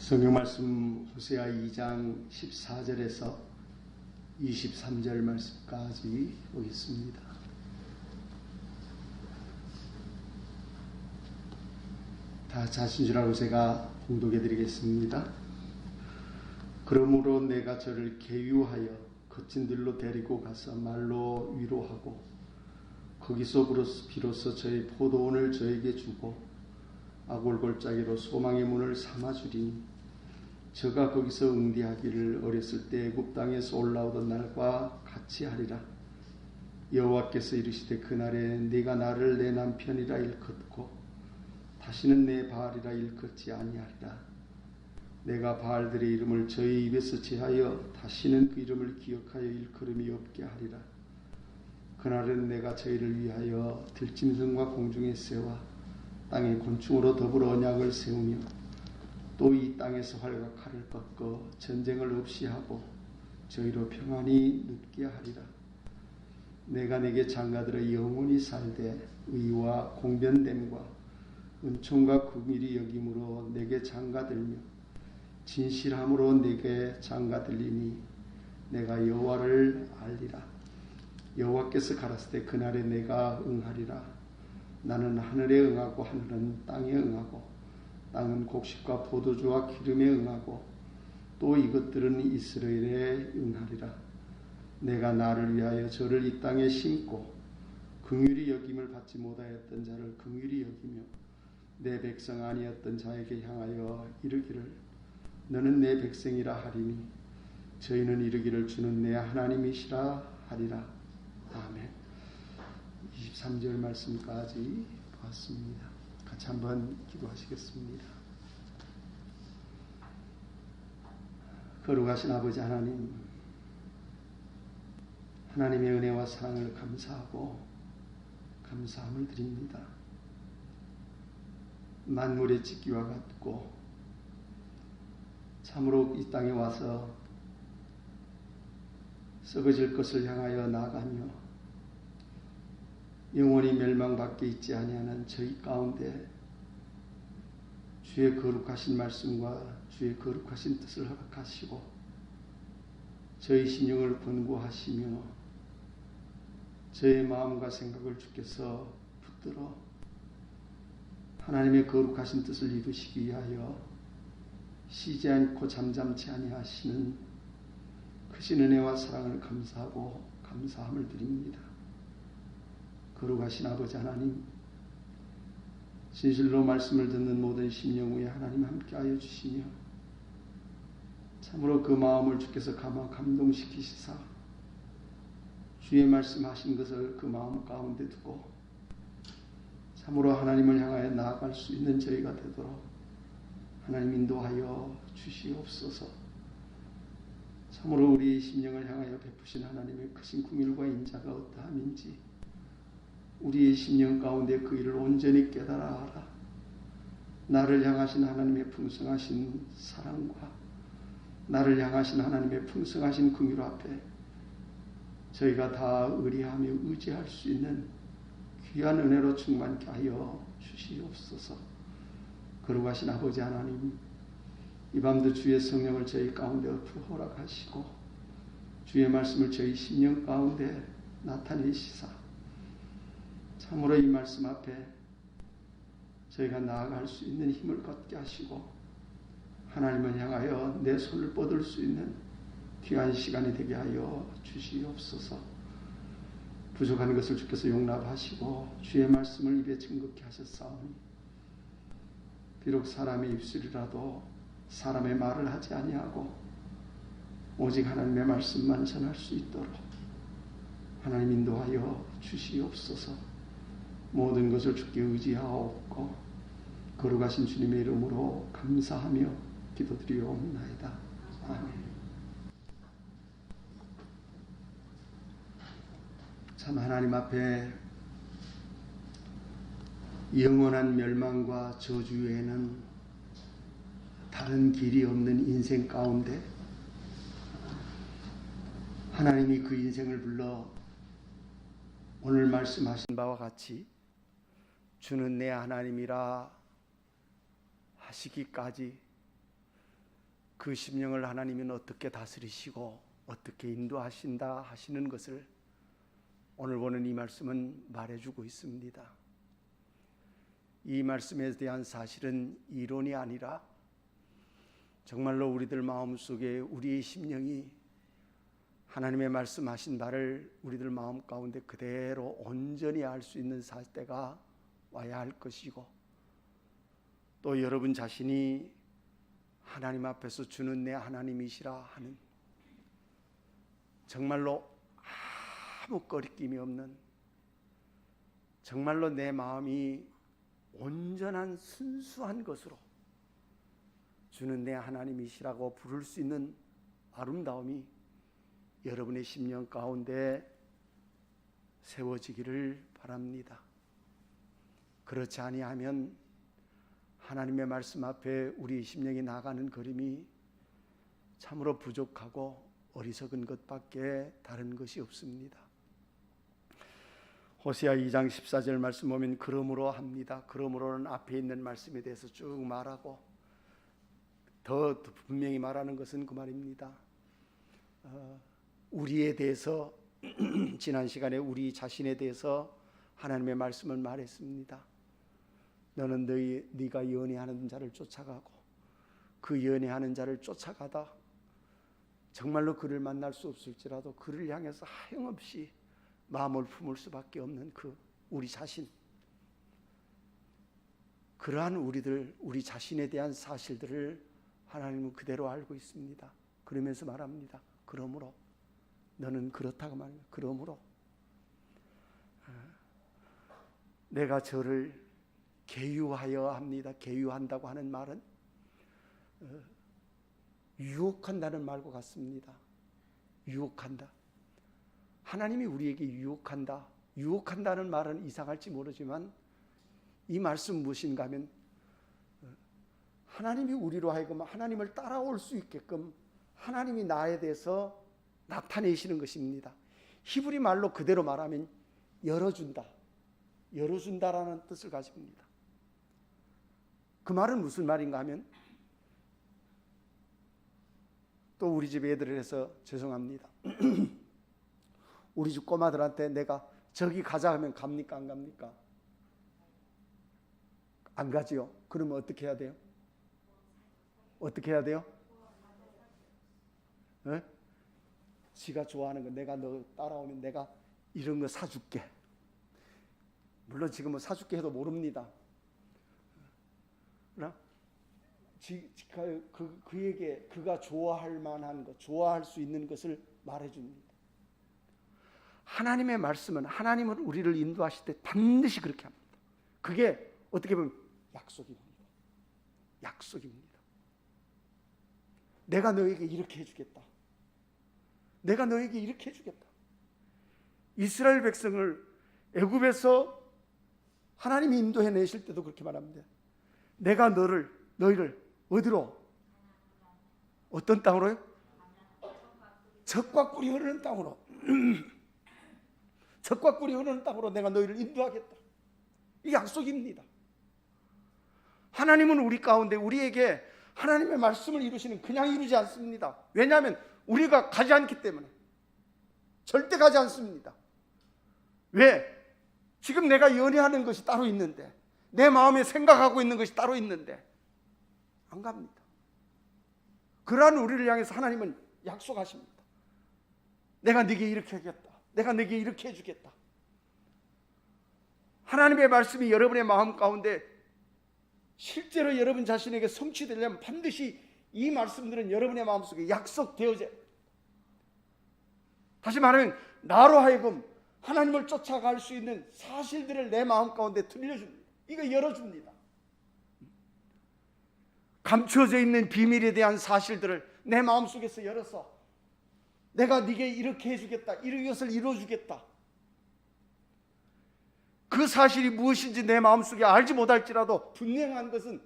성경 말씀 호세아 2장 14절에서 23절 말씀까지 보겠습니다. 다 자신 줄 알고 제가 봉독해 드리겠습니다. 그러므로 내가 저를 계유하여 거친 들로 데리고 가서 말로 위로하고 거기서 비로소 저의 포도원을 저에게 주고 아골골짜기로 소망의 문을 삼아주리니 저가 거기서 응대하기를 어렸을 때 애굽 땅에서 올라오던 날과 같이 하리라. 여호와께서 이르시되 그날에 네가 나를 내 남편이라 일컫고 다시는 내 바알이라 일컫지 아니하리라. 내가 바알들의 이름을 저의 입에서 제하여 다시는 그 이름을 기억하여 일컬음이 없게 하리라. 그날은 내가 저희를 위하여 들짐승과 공중의 새와 땅의 곤충으로 더불어 언약을 세우며 또 이 땅에서 활과 칼을 꺾어 전쟁을 없이 하고 저희로 평안히 눕게 하리라. 내가 내게 장가들어 영원히 살되 의와 공변됨과 은총과 긍휼이 여김으로 내게 장가들며 진실함으로 내게 장가들리니 내가 여호와를 알리라. 여호와께서 가라사대 때 그날에 내가 응하리라. 나는 하늘에 응하고 하늘은 땅에 응하고 땅은 곡식과 포도주와 기름에 응하고 또 이것들은 이스라엘에 응하리라. 내가 나를 위하여 저를 이 땅에 심고 긍휼히 여김을 받지 못하였던 자를 긍휼히 여기며 내 백성 아니었던 자에게 향하여 이르기를 너는 내 백성이라 하리니 저희는 이르기를 주는 내 하나님이시라 하리라. 아멘. 23절 말씀까지 보았습니다. 같이 한번 기도하시겠습니다. 거룩하신 아버지 하나님, 하나님의 은혜와 사랑을 감사하고 감사함을 드립니다. 만물의 짓기와 같고 참으로 이 땅에 와서 썩어질 것을 향하여 나아가며 영원히 멸망밖에 있지 아니하는 저희 가운데 주의 거룩하신 말씀과 주의 거룩하신 뜻을 허락하시고 저희 심령을 권고하시며 저의 마음과 생각을 주께서 붙들어 하나님의 거룩하신 뜻을 이루시기 위하여 쉬지 않고 잠잠치 아니하시는 크신 은혜와 사랑을 감사하고 감사함을 드립니다. 거룩하신 아버지 하나님, 진실로 말씀을 듣는 모든 심령 위에 하나님 함께하여 주시며 참으로 그 마음을 주께서 감동시키시사 주의 말씀하신 것을 그 마음 가운데 두고 참으로 하나님을 향하여 나아갈 수 있는 저희가 되도록 하나님 인도하여 주시옵소서. 참으로 우리 심령을 향하여 베푸신 하나님의 크신 긍휼과 인자가 어떠함인지 우리의 심령 가운데 그 일을 온전히 깨달아 알아 나를 향하신 하나님의 풍성하신 사랑과 나를 향하신 하나님의 풍성하신 긍휼 앞에 저희가 다 의리하며 의지할 수 있는 귀한 은혜로 충만케 하여 주시옵소서. 거룩하신 아버지 하나님, 이 밤도 주의 성령을 저희 가운데 엎어 허락하시고 주의 말씀을 저희 심령 가운데 나타내시사 참으로 이 말씀 앞에 저희가 나아갈 수 있는 힘을 갖게 하시고 하나님을 향하여 내 손을 뻗을 수 있는 귀한 시간이 되게 하여 주시옵소서. 부족한 것을 주께서 용납하시고 주의 말씀을 입에 증거케 하셨사오니 비록 사람의 입술이라도 사람의 말을 하지 아니하고 오직 하나님의 말씀만 전할 수 있도록 하나님 인도하여 주시옵소서. 모든 것을 주께 의지하옵고 거룩하신 주님의 이름으로 감사하며 기도드리옵나이다. 아멘. 참 하나님 앞에 영원한 멸망과 저주 외에는 다른 길이 없는 인생 가운데 하나님이 그 인생을 불러 오늘 말씀하신 바와 같이 주는 내 하나님이라 하시기까지 그 심령을 하나님은 어떻게 다스리시고 어떻게 인도하신다 하시는 것을 오늘 보는 이 말씀은 말해주고 있습니다. 이 말씀에 대한 사실은 이론이 아니라 정말로 우리들 마음속에 우리의 심령이 하나님의 말씀하신 바를 우리들 마음 가운데 그대로 온전히 알 수 있는 때가 와야 할 것이고, 또 여러분 자신이 하나님 앞에서 주는 내 하나님이시라 하는 정말로 아무 거리낌이 없는, 정말로 내 마음이 온전한 순수한 것으로 주는 내 하나님이시라고 부를 수 있는 아름다움이 여러분의 심령 가운데 세워지기를 바랍니다. 그렇지 아니하면 하나님의 말씀 앞에 우리 심령이 나가는 걸음이 참으로 부족하고 어리석은 것밖에 다른 것이 없습니다. 호세아 2장 14절 말씀 보면 그러므로 합니다. 그러므로는 앞에 있는 말씀에 대해서 쭉 말하고 더 분명히 말하는 것은 그 말입니다. 우리에 대해서 지난 시간에 우리 자신에 대해서 하나님의 말씀을 말했습니다. 너는 네가 연애하는 자를 쫓아가고 그 연애하는 자를 쫓아가다 정말로 그를 만날 수 없을지라도 그를 향해서 하염없이 마음을 품을 수밖에 없는 그 우리 자신, 그러한 우리 자신에 대한 사실들을 하나님은 그대로 알고 있습니다. 그러면서 말합니다. 그러므로 너는 그렇다고 말합니다. 그러므로 내가 저를 계유하여 합니다. 계유한다고 하는 말은 유혹한다는 말과 같습니다. 유혹한다. 하나님이 우리에게 유혹한다. 유혹한다는 말은 이상할지 모르지만 이 말씀 무엇인가 하면 하나님이 우리로 하여금 하나님을 따라올 수 있게끔 하나님이 나에 대해서 나타내시는 것입니다. 히브리 말로 그대로 말하면 열어준다. 열어준다라는 뜻을 가집니다. 그 말은 무슨 말인가 하면, 또 우리 집 애들을 해서 죄송합니다. 우리 집 꼬마들한테 내가 저기 가자 하면 갑니까 안 갑니까? 안 가지요. 그러면 어떻게 해야 돼요? 어떻게 해야 돼요? 네? 지가 좋아하는 거, 내가 너 따라오면 내가 이런 거 사줄게. 물론 지금은 사줄게 해도 모릅니다. 그러나 그에게 그가 좋아할 만한 것, 좋아할 수 있는 것을 말해줍니다. 하나님의 말씀은, 하나님은 우리를 인도하실 때 반드시 그렇게 합니다. 그게 어떻게 보면 약속입니다. 약속입니다. 내가 너에게 이렇게 해주겠다. 내가 너에게 이렇게 해주겠다. 이스라엘 백성을 애굽에서 하나님이 인도해 내실 때도 그렇게 말합니다. 내가 너희를 어디로? 어떤 땅으로요? 젖과 꿀이 흐르는 땅으로. 젖과 꿀이 흐르는 땅으로 내가 너희를 인도하겠다. 이 약속입니다. 하나님은 우리 가운데 우리에게 하나님의 말씀을 이루시는, 그냥 이루지 않습니다. 왜냐하면 우리가 가지 않기 때문에. 절대 가지 않습니다. 왜? 지금 내가 연애하는 것이 따로 있는데, 내 마음에 생각하고 있는 것이 따로 있는데 안 갑니다. 그러한 우리를 향해서 하나님은 약속하십니다. 내가 네게 이렇게 하겠다. 내가 네게 이렇게 해주겠다. 하나님의 말씀이 여러분의 마음 가운데 실제로 여러분 자신에게 성취되려면 반드시 이 말씀들은 여러분의 마음속에 약속되어져야 합니다. 다시 말하면 나로 하여금 하나님을 쫓아갈 수 있는 사실들을 내 마음 가운데 들려줍니다. 이거 열어줍니다. 감춰져 있는 비밀에 대한 사실들을 내 마음속에서 열어서 내가 네게 이렇게 해주겠다. 이것을 이루어주겠다. 그 사실이 무엇인지 내 마음속에 알지 못할지라도 분명한 것은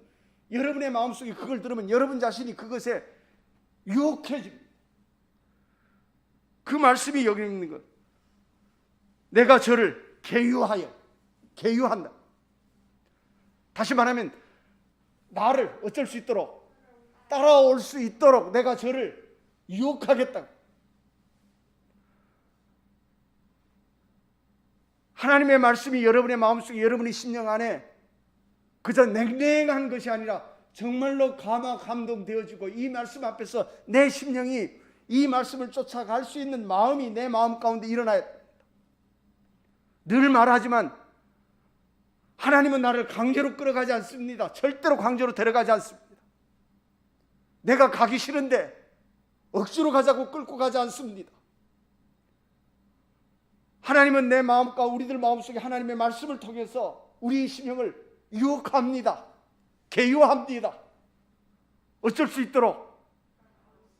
여러분의 마음속에 그걸 들으면 여러분 자신이 그것에 유혹해집니다. 그 말씀이 여기 있는 것. 내가 저를 계유한다. 다시 말하면 나를 어쩔 수 있도록 따라올 수 있도록 내가 저를 유혹하겠다. 하나님의 말씀이 여러분의 마음속에, 여러분의 심령 안에 그저 냉랭한 것이 아니라 정말로 감동되어지고, 이 말씀 앞에서 내 심령이 이 말씀을 쫓아갈 수 있는 마음이 내 마음 가운데 일어나야 됩니다. 늘 말하지만 하나님은 나를 강제로 끌어가지 않습니다. 절대로 강제로 데려가지 않습니다. 내가 가기 싫은데 억지로 가자고 끌고 가지 않습니다. 하나님은 내 마음과 우리들 마음속에 하나님의 말씀을 통해서 우리 심령을 유혹합니다. 개유합니다. 어쩔 수 있도록,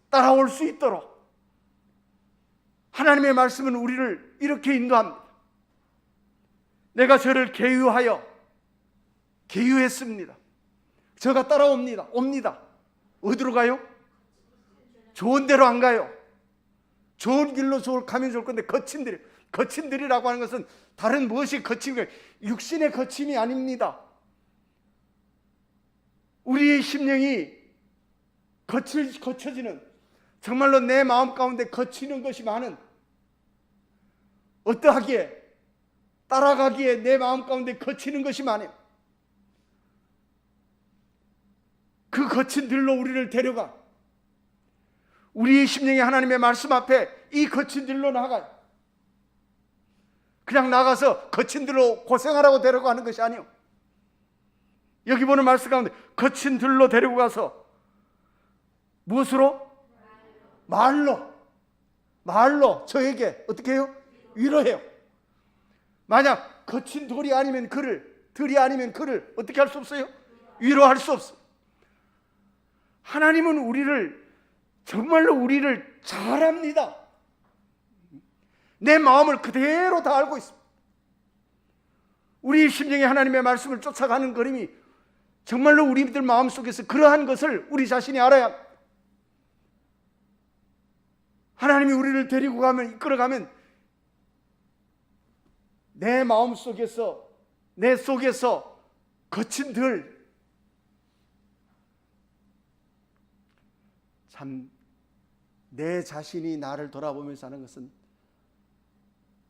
따라올 수 있도록. 하나님의 말씀은 우리를 이렇게 인도합니다. 내가 저를 개유했습니다. 저가 따라옵니다. 옵니다. 어디로 가요? 좋은 데로 안 가요. 좋은 길로 가면 좋을 건데 거친들이라고 하는 것은 다른 무엇이 거친거예요? 육신의 거침이 아닙니다. 우리의 심령이 거쳐지는, 정말로 내 마음 가운데 거치는 것이 많은, 어떠하기에, 따라가기에 내 마음 가운데 거치는 것이 많아요. 그 거친 들로 우리를 데려가, 우리의 심령이 하나님의 말씀 앞에 이 거친 들로 나가요. 그냥 나가서 거친 들로 고생하라고 데려가는 것이 아니요, 여기 보는 말씀 가운데 거친 들로 데리고 가서 무엇으로? 말로 저에게 어떻게 해요? 위로해요. 만약 거친 들이 아니면 그를 어떻게 할 수 없어요? 위로할 수 없어요. 하나님은 정말로 우리를 잘 압니다. 내 마음을 그대로 다 알고 있습니다. 우리 심령에 하나님의 말씀을 쫓아가는 걸음이 정말로 우리들 마음속에서 그러한 것을 우리 자신이 알아야 합니다. 하나님이 우리를 데리고 가면, 이끌어가면 내 마음속에서, 내 속에서 거친 들, 참 내 자신이 나를 돌아보면서 하는 것은,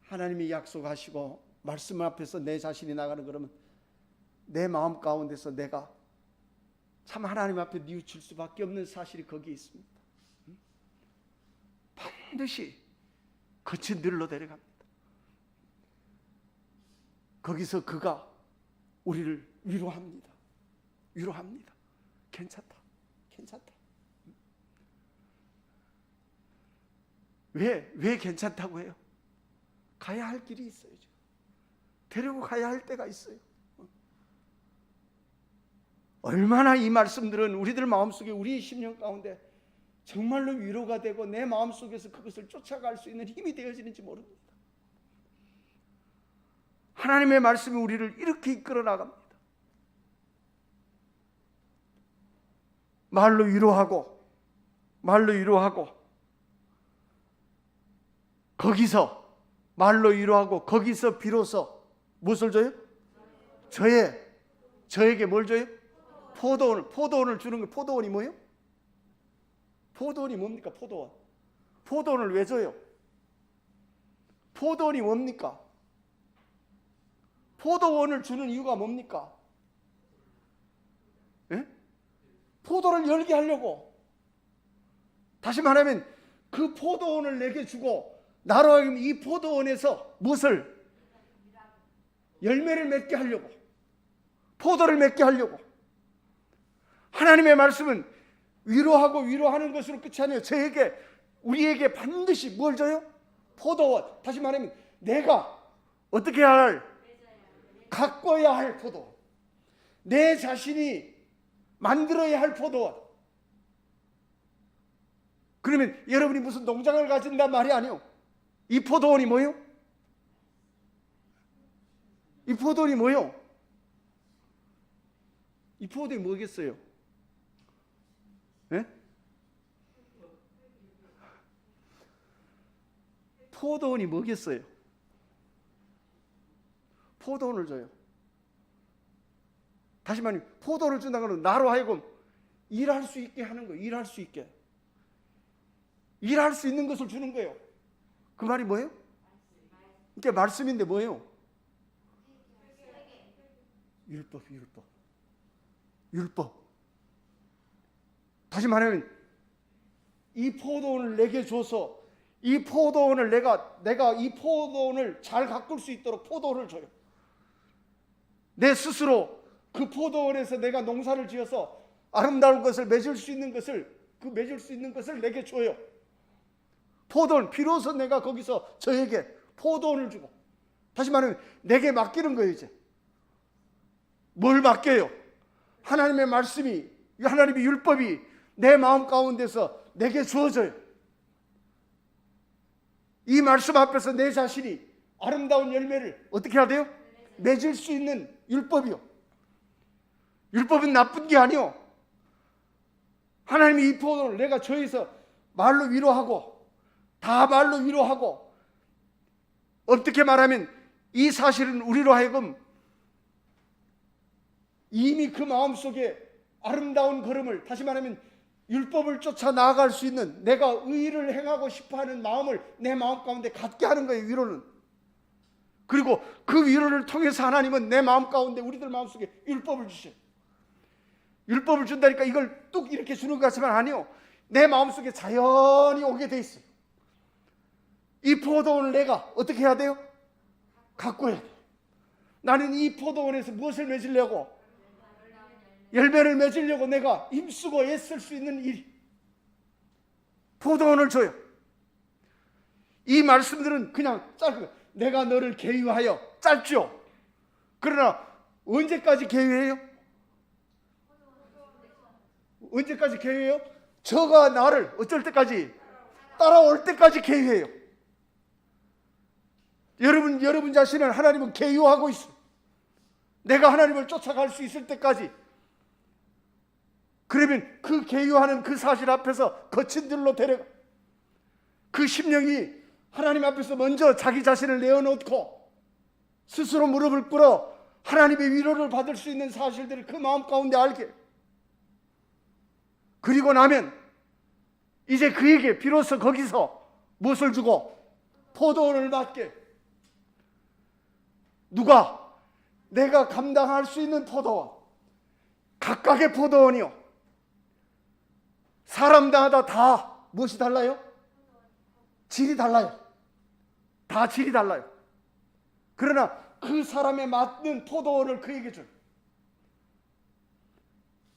하나님이 약속하시고 말씀 앞에서 내 자신이 나가는 그러면 내 마음 가운데서 내가 참 하나님 앞에 뉘우칠 수밖에 없는 사실이 거기에 있습니다. 반드시 거친 들로 데려갑니다. 거기서 그가 우리를 위로합니다. 괜찮다. 왜 괜찮다고 해요? 가야 할 길이 있어요. 데리고 가야 할 때가 있어요. 얼마나 이 말씀들은 우리들 마음속에, 우리의 심령 가운데 정말로 위로가 되고 내 마음속에서 그것을 쫓아갈 수 있는 힘이 되어지는지 모릅니다. 하나님의 말씀이 우리를 이렇게 이끌어 나갑니다. 말로 위로하고 거기서 비로소 무엇을 줘요? 저에게 뭘 줘요? 포도원을 주는 거. 포도원이 뭐예요? 포도원이 뭡니까? 포도원을 왜 줘요? 포도원이 뭡니까? 포도원을 주는 이유가 뭡니까? 예? 포도를 열게 하려고. 다시 말하면 그 포도원을 내게 주고 나로 하여금 이 포도원에서 무엇을? 열매를 맺게 하려고, 포도를 맺게 하려고. 하나님의 말씀은 위로하는 것으로 끝이 아니에요. 우리에게 반드시 뭘 줘요? 포도원. 다시 말하면 내가 어떻게 가꿔야 할 포도원, 내 자신이 만들어야 할 포도원. 그러면 여러분이 무슨 농장을 가진단 말이 아니에요. 이 포도원이 뭐예요? 이 포도원이 뭐겠어요? 네? 포도원이 뭐겠어요? 포도원을 줘요. 다시 말하면 포도를 준다는 것은 나로 하여금 일할 수 있게 하는 거예요. 일할 수 있게. 일할 수 있는 것을 주는 거예요. 그 말이 뭐예요? 이게 말씀인데 뭐예요? 율법. 다시 말하면 이 포도원을 내게 줘서 이 포도원을 내가 이 포도원을 잘 가꿀 수 있도록 포도원을 줘요. 내 스스로 그 포도원에서 내가 농사를 지어서 아름다운 것을 맺을 수 있는 것을 내게 줘요. 포도원, 비로소 내가 거기서 저에게 포도원을 주고, 다시 말하면 내게 맡기는 거예요. 이제 뭘 맡겨요? 하나님의 말씀이, 하나님의 율법이 내 마음 가운데서 내게 주어져요. 이 말씀 앞에서 내 자신이 아름다운 열매를 어떻게 해야 돼요? 맺을 수 있는 율법이요. 율법은 나쁜 게 아니요. 하나님이 이 포도를 내가 저에서 말로 위로하고, 다 말로 위로하고, 어떻게 말하면 이 사실은 우리로 하여금 이미 그 마음속에 아름다운 걸음을, 다시 말하면 율법을 쫓아 나아갈 수 있는, 내가 의를 행하고 싶어하는 마음을 내 마음 가운데 갖게 하는 거예요. 위로는. 그리고 그 위로를 통해서 하나님은 내 마음 가운데, 우리들 마음속에 율법을 주셔요. 율법을 준다니까 이걸 뚝 이렇게 주는 것 같지만 아니요. 내 마음속에 자연히 오게 돼 있어요. 이 포도원을 내가 어떻게 해야 돼요? 가꿔야 돼요. 나는 이 포도원에서 무엇을 맺으려고? 열매를 맺으려고 내가 힘쓰고 애쓸 수 있는 일, 포도원을 줘요. 이 말씀들은 그냥 짧고, 내가 너를 계유하여, 짧죠. 그러나 언제까지 계유해요? 언제까지 계유해요? 저가 나를 어쩔 때까지? 따라올 때까지 계유해요. 여러분 자신을 하나님은 계유하고 있어요. 내가 하나님을 쫓아갈 수 있을 때까지. 그러면 그 계유하는 그 사실 앞에서 거친 들로 데려가, 그 심령이 하나님 앞에서 먼저 자기 자신을 내어놓고 스스로 무릎을 꿇어 하나님의 위로를 받을 수 있는 사실들을 그 마음 가운데 알게, 그리고 나면 이제 그에게 비로소 거기서 무엇을 주고? 포도원을 맡게. 누가? 내가 감당할 수 있는 포도원, 각각의 포도원이요. 사람마다 다 무엇이 달라요? 질이 달라요. 다 질이 달라요. 그러나 그 사람에 맞는 포도원을 그에게 줘요.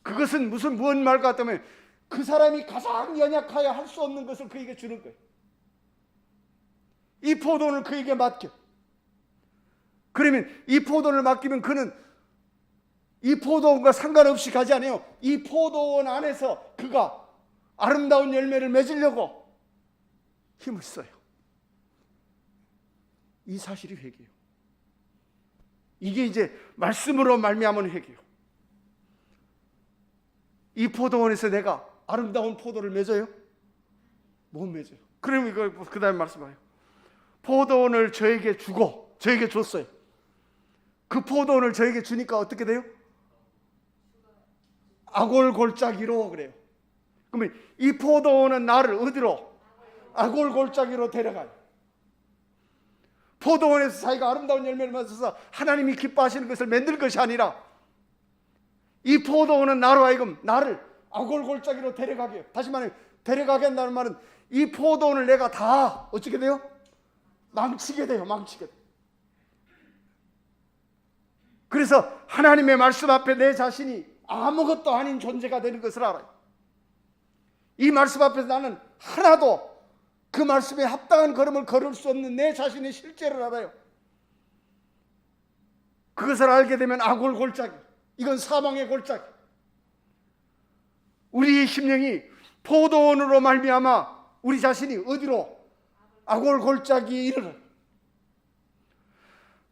그것은 무슨 말 같다면 그 사람이 가장 연약하여 할 수 없는 것을 그에게 주는 거예요. 이 포도원을 그에게 맡겨. 그러면 이 포도원을 맡기면 그는 이 포도원과 상관없이 가지 않아요. 이 포도원 안에서 그가 아름다운 열매를 맺으려고 힘을 써요. 이 사실이 회개예요. 이게 이제 말씀으로 말미암은 회개예요. 이 포도원에서 내가 아름다운 포도를 맺어요? 못 맺어요. 그러면 이거 그 다음에 말씀해요. 포도원을 저에게 주고, 저에게 줬어요. 그 포도원을 저에게 주니까 어떻게 돼요? 아골골짜기로 그래요. 그러면 이 포도원은 나를 어디로? 아골골짜기로 데려가요. 포도원에서 자기가 아름다운 열매를 맺어서 하나님이 기뻐하시는 것을 만들 것이 아니라, 이 포도원은 나로 하여금 나를 아골골짜기로 데려가게 해요. 다시 말해, 데려가게 한다는 말은 이 포도원을 내가 다 어떻게 돼요? 망치게 돼요. 망치게 돼요. 그래서 하나님의 말씀 앞에 내 자신이 아무것도 아닌 존재가 되는 것을 알아요. 이 말씀 앞에서 나는 하나도 그 말씀에 합당한 걸음을 걸을 수 없는 내 자신의 실제를 알아요. 그것을 알게 되면 아골골짜기, 이건 사망의 골짜기. 우리의 심령이 포도원으로 말미암아 우리 자신이 어디로? 아골골짜기에 이르러.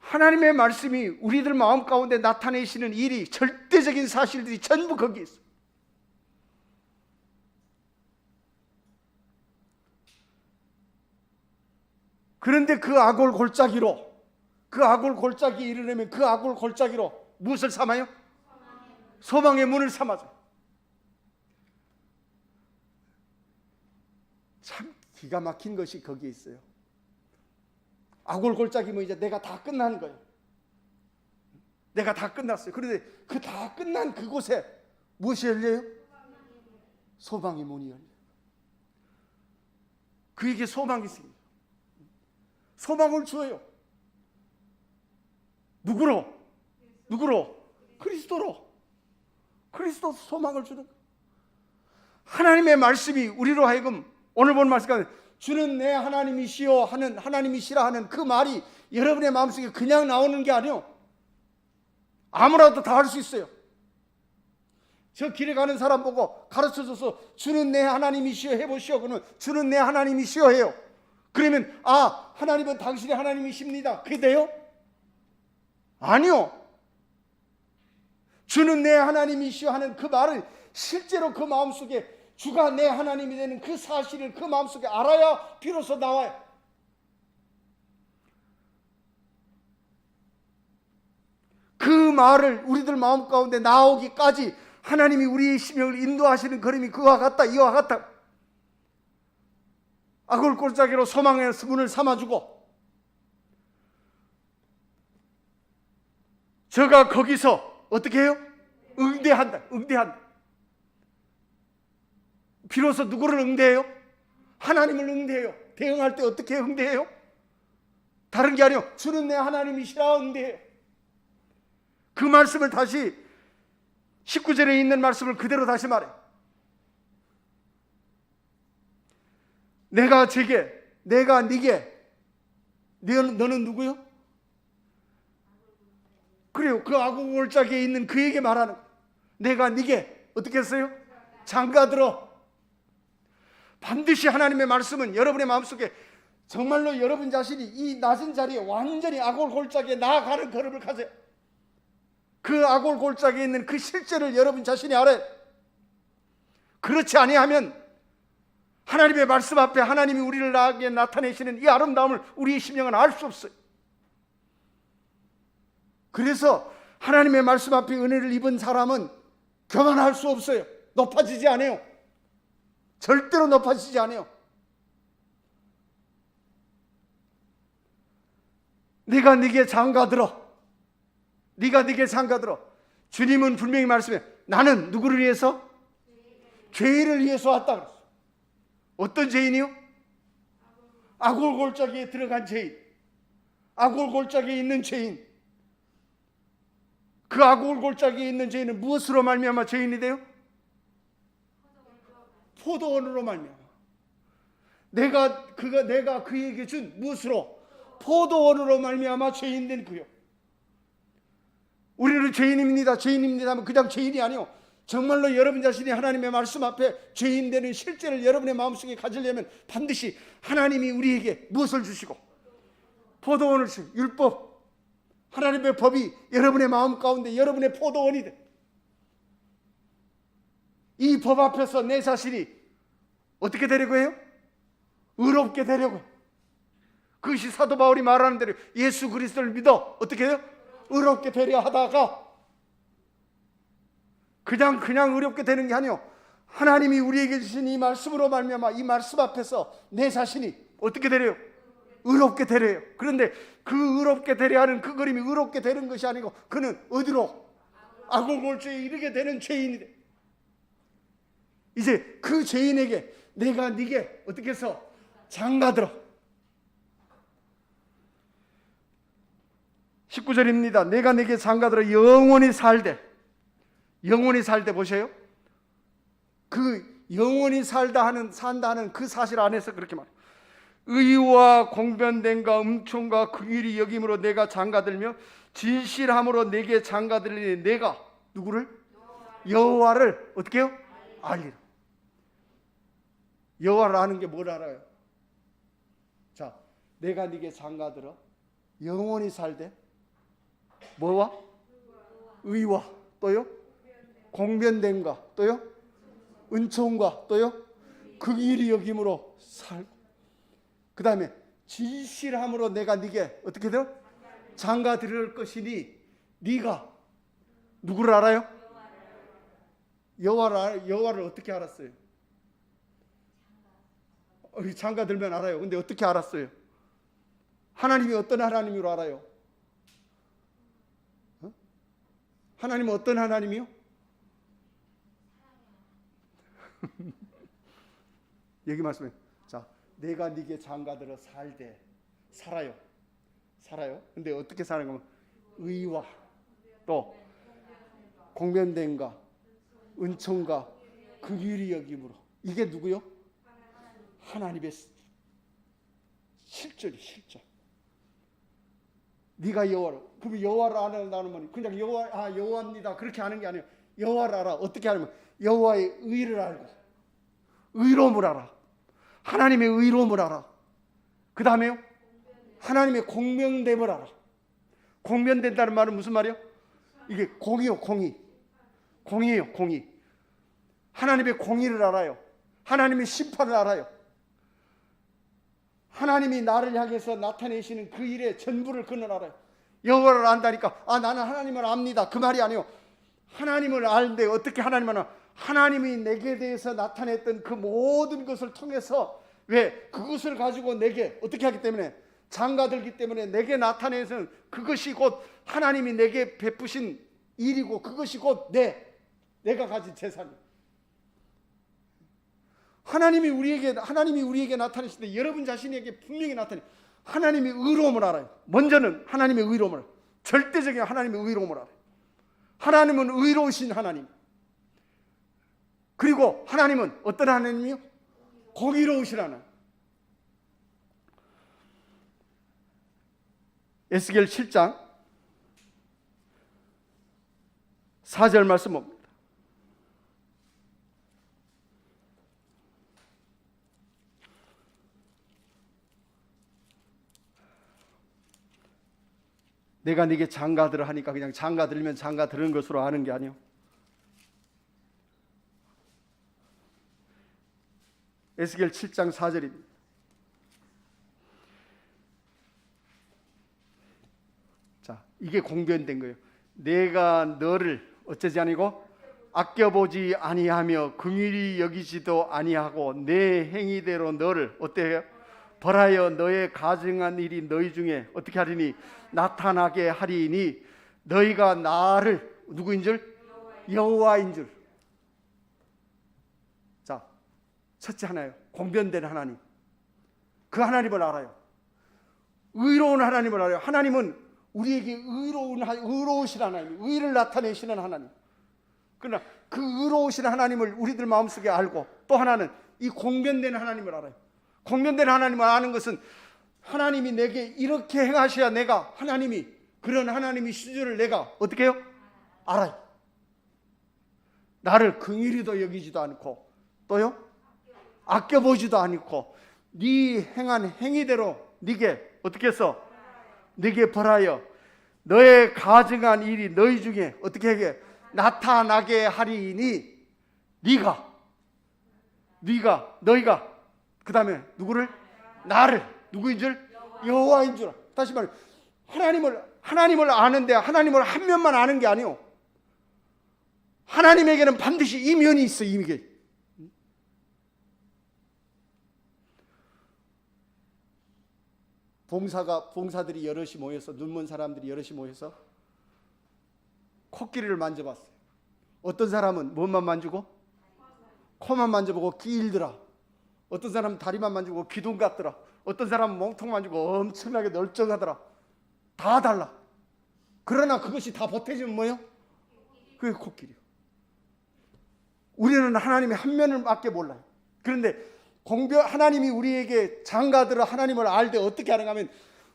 하나님의 말씀이 우리들 마음 가운데 나타내시는 일이, 절대적인 사실들이 전부 거기에 있어요. 그런데 그 아골골짜기에 이르려면 그 아골골짜기로 무엇을 삼아요? 소망의 문을 삼아줘요. 참 기가 막힌 것이 거기에 있어요. 아골골짜기면 이제 내가 다 끝난 거예요. 내가 다 끝났어요. 그런데 그 다 끝난 그곳에 무엇이 열려요? 소망의 문이 열려요. 그에게 소망이 있습니다. 소망을 주어요. 누구로? 그리스도로. 그리스도 소망을 주는 거예요. 하나님의 말씀이 우리로 하여금 오늘 본 말씀 가운데 주는 내 하나님이시여 하는, 하나님이시라 하는 그 말이 여러분의 마음속에 그냥 나오는 게 아니요, 아무라도 다 할 수 있어요. 저 길에 가는 사람 보고 가르쳐줘서 주는 내 하나님이시여 해보시오. 그러면 주는 내 하나님이시여 해요. 그러면 아, 하나님은 당신의 하나님이십니다. 그게 돼요? 아니요. 주는 내 하나님이시여 하는 그 말을 실제로 그 마음속에 주가 내 하나님이 되는 그 사실을 그 마음속에 알아야 비로소 나와요. 그 말을 우리들 마음 가운데 나오기까지 하나님이 우리의 심령을 인도하시는 걸음이 그와 같다, 이와 같다. 아골골짜기로 소망의 문을 삼아주고, 저가 거기서 어떻게 해요? 응대한다. 비로소 누구를 응대해요? 하나님을 응대해요. 대응할 때 어떻게 응대해요? 다른 게 아니요, 주는 내 하나님이시라 응대해요. 그 말씀을 다시 19절에 있는 말씀을 그대로 다시 말해. 내가 제게, 내가 네게, 너는 누구요? 그래요. 그 아골골짜기에 있는 그에게 말하는, 내가 네게 어떻게 했어요? 장가들어. 반드시 하나님의 말씀은 여러분의 마음속에 정말로 여러분 자신이 이 낮은 자리에 완전히 아골골짜기에 나아가는 걸음을 가세요. 그 아골골짜기에 있는 그 실제를 여러분 자신이 알아요. 그렇지 아니하면 하나님의 말씀 앞에 하나님이 우리를 나에게 나타내시는 이 아름다움을 우리의 심령은 알 수 없어요. 그래서 하나님의 말씀 앞에 은혜를 입은 사람은 교만할 수 없어요. 높아지지 않아요. 절대로 높아지지 않아요. 네가 네게 장가들어. 네가 네게 장가들어. 주님은 분명히 말씀해, 나는 누구를 위해서? 죄인을 위해서 왔다 그랬어요. 어떤 죄인이요? 아골골짜기에 들어간 죄인. 아골골짜기에 있는 죄인. 그 아골골짜기에 있는 죄인은 무엇으로 말미암아 죄인이 돼요? 포도원으로 말미암아. 내가 그에게 준 무엇으로? 포도원으로 말미암아 죄인 된 그요. 우리는 죄인입니다. 하면 그냥 죄인이 아니요, 정말로 여러분 자신이 하나님의 말씀 앞에 죄인 되는 실제를 여러분의 마음속에 가지려면 반드시 하나님이 우리에게 무엇을 주시고? 포도원을 주시고, 율법, 하나님의 법이 여러분의 마음 가운데 여러분의 포도원이 돼. 이 법 앞에서 내 자신이 어떻게 되려고 해요? 의롭게 되려고 해요. 그것이 사도 바울이 말하는 대로 예수 그리스도를 믿어 어떻게 해요? 의롭게 되려 하다가 그냥 의롭게 되는 게 아니요, 하나님이 우리에게 주신 이 말씀으로 말미암아 이 말씀 앞에서 내 자신이 어떻게 되려요? 의롭게 되려요. 그런데 그 의롭게 되려 하는 그 그림이 의롭게 되는 것이 아니고 그는 어디로? 아골골짜기에 이르게 되는 죄인이 돼. 이제 그 죄인에게 내가 네게 어떻게 해서 장가들어. 19절입니다. 내가 네게 장가들어 영원히 살되. 영원히 살되 보세요. 그 영원히 산다 하는 그 사실 안에서 그렇게 말해요. 의와 공변됨과 음총과 긍휼히 여김으로 내가 장가들며 진실함으로 내게 장가들리니 내가 누구를? 여호와를 어떻게 해요? 알리라. 여호와를 아는 게 뭘 알아요? 자, 내가 네게 장가들어 영원히 살되 뭐와? 의와 또요? 공변됨과 또요? 은총과 또요? 긍휼히 여김으로 살고, 그 다음에 진실함으로 내가 네게 어떻게 돼요? 장가 들을 것이니 네가 누구를 알아요? 여호와를 어떻게 알았어요? 장가 들면 알아요. 근데 어떻게 알았어요? 하나님이 어떤 하나님으로 알아요? 하나님은 어떤 하나님이요? 여기 말씀해. 자, 내가 네게 장가들어 살되 살아요. 근데 어떻게 사는 거면 의와 또 공변됨과 은총과 긍휼히 여김으로. 이게 누구요? 하나님의 실존이 실존. 네가 여호와로. 그럼 여호와를 아는 건 그냥 여호와입니다 그렇게 하는 게 아니에요. 여호와를 알아. 어떻게 하냐면 여호와의 의를 알고 의로움을 알아. 하나님의 의로움을 알아. 그 다음에요 하나님의 공명됨을 알아. 공명된다는 말은 무슨 말이요? 이게 공의요. 공의예요. 공의. 하나님의 공의를 알아요. 하나님의 심판을 알아요. 하나님이 나를 향해서 나타내시는 그 일의 전부를 그는 알아요. 여호와를 안다니까 나는 하나님을 압니다 그 말이 아니에요. 하나님을 아는데 어떻게 하나님을 알아? 하나님이 내게 대해서 나타냈던 그 모든 것을 통해서 왜? 그것을 가지고 내게 어떻게 하기 때문에 장가들기 때문에 내게 나타내는 그것이 곧 하나님이 내게 베푸신 일이고 그것이 곧 내가 가진 재산이에요. 하나님이 우리에게 나타내실 때 여러분 자신에게 분명히 나타내. 하나님의 의로움을 알아요. 먼저는 하나님의 의로움을 알아요. 절대적인 하나님의 의로움을 알아요. 하나님은 의로우신 하나님. 그리고 하나님은 어떤 하나님이요? 공의로우신 하나님. 에스겔 7장 4절 말씀 봅니다. 내가 네게 장가들어 하니까 그냥 장가들면 장가들은 것으로 아는 게 아니요. 에스겔 7장 4절입니다. 자, 이게 공변된 거예요. 내가 너를 어쩌지 아니고 아껴보지 아니하며 긍휼히 여기지도 아니하고 내 행위대로 너를 어때 해요? 벌하여 너의 가증한 일이 너희 중에 어떻게 하리니 나타나게 하리니 너희가 나를 누구인 줄? 여호와인 줄. 자, 첫째 하나요. 공변된 하나님. 그 하나님을 알아요. 의로운 하나님을 알아요. 하나님은 우리에게 의로우신 하나님, 의를 나타내시는 하나님. 그러나 그 의로우신 하나님을 우리들 마음속에 알고 또 하나는 이 공변된 하나님을 알아요. 공변된 하나님을 아는 것은 하나님이 내게 이렇게 행하셔야 내가 하나님이 그런 하나님의 수준을 내가 어떻게 해요? 알아요. 나를 긍휼히도 여기지도 않고 또요 아껴보지도 않고 네 행한 행위대로 네게 어떻게 했어? 네게 벌하여 너의 가증한 일이 너희 중에 어떻게 하게 나타나게 하리니 너희가 그 다음에 누구를? 나를 누구인 줄? 여호와인 줄. 다시 말해 하나님을 아는데 하나님을 한 면만 아는 게 아니요. 하나님에게는 반드시 이면이 있어. 이게 봉사들이 여럿이 모여서 눈먼 사람들이 여럿이 모여서 코끼리를 만져봤어요. 어떤 사람은 뭔만 만지고 코만 만져보고 길더라. 어떤 사람은 다리만 만지고 기둥 같더라. 어떤 사람은 몸통 만지고 엄청나게 넓적하더라. 다 달라. 그러나 그것이 다 보태지면 뭐예요? 그게 코끼리요. 우리는 하나님의 한 면을 밖에 몰라요. 그런데 하나님이 우리에게 장가들어 하나님을 알 때 어떻게 하는가 하면